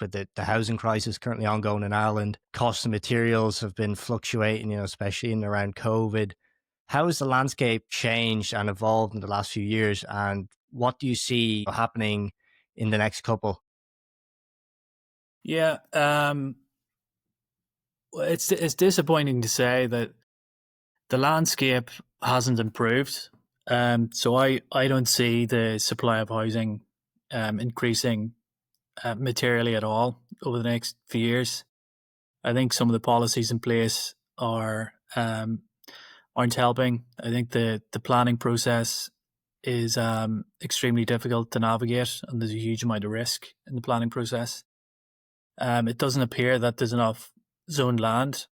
with the housing crisis currently ongoing in Ireland. Costs of materials have been fluctuating, especially in around COVID. How has the landscape changed and evolved in the last few years? And what do you see happening in the next couple? Yeah, well, it's disappointing to say that the landscape hasn't improved. So I don't see the supply of housing increasing materially at all over the next few years. I think some of the policies in place aren't helping. I think the planning process is extremely difficult to navigate, and there's a huge amount of risk in the planning process. It doesn't appear that there's enough zoned land,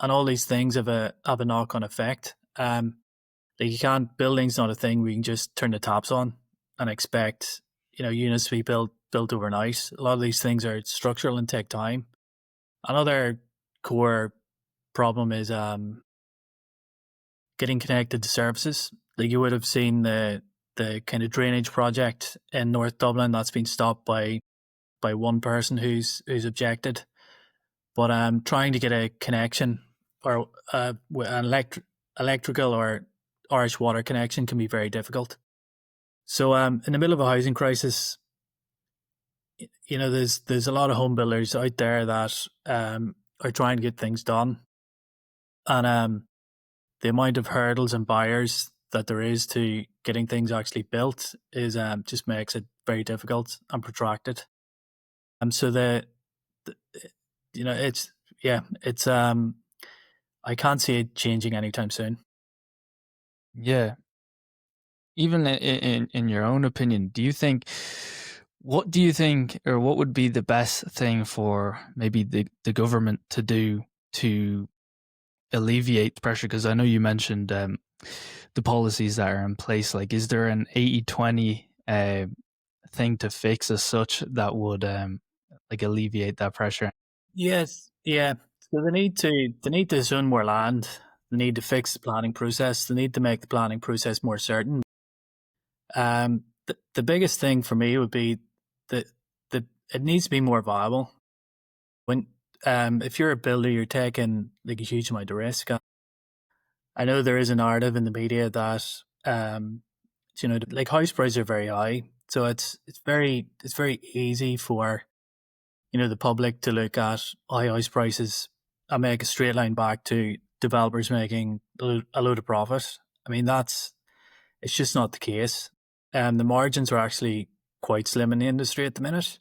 and all these things have a knock on effect. Like you can't building's not a thing where you can just turn the taps on and expect units to be built overnight. A lot of these things are structural and take time. Another core problem is getting connected to services. Like you would have seen the kind of drainage project in North Dublin that's been stopped by one person who's objected. But trying to get a connection or an electrical or Irish water connection can be very difficult. So in the middle of a housing crisis, there's a lot of home builders out there that are trying to get things done, and the amount of hurdles and barriers that there is to getting things actually built is just makes it very difficult and protracted. So the it's it's I can't see it changing anytime soon. Yeah. Even in your own opinion, what do you think, or what would be the best thing for maybe the government to do to alleviate the pressure? Because I know you mentioned the policies that are in place. Like, is there an 80-20 thing to fix as such that would like alleviate that pressure? Yes, yeah. So they need to zone more land. They need to fix the planning process. They need to make the planning process more certain. The biggest thing for me would be that it needs to be more viable. When if you're a builder, you're taking like a huge amount of risk. I know there is a narrative in the media that like house prices are very high, so it's very easy for the public to look at high house prices and make a straight line back to developers making a load of profit. I mean, it's just not the case. The margins are actually quite slim in the industry at the minute.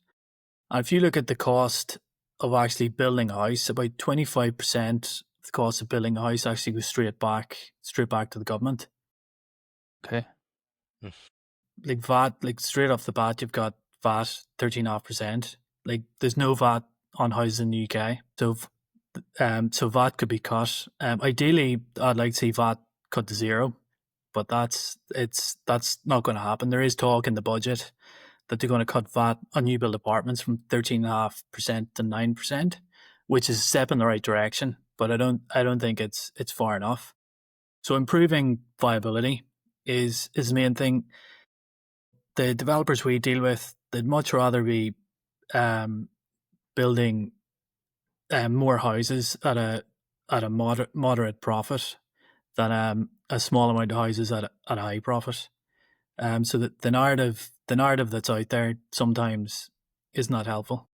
And if you look at the cost of actually building a house, about 25% of the cost of building a house actually goes straight back to the government. Okay. Like VAT, like straight off the bat, you've got VAT 13.5%. Like there's no VAT on houses in the UK. So VAT could be cut. Ideally, I'd like to see VAT cut to zero, but that's not going to happen. There is talk in the budget that they're going to cut VAT on new build apartments from 13.5% to 9%, which is a step in the right direction. But I don't think it's far enough. So improving viability is the main thing. The developers we deal with, they'd much rather be building more houses at a moderate profit than a small amount of houses at a high profit. So that the narrative that's out there sometimes is not helpful.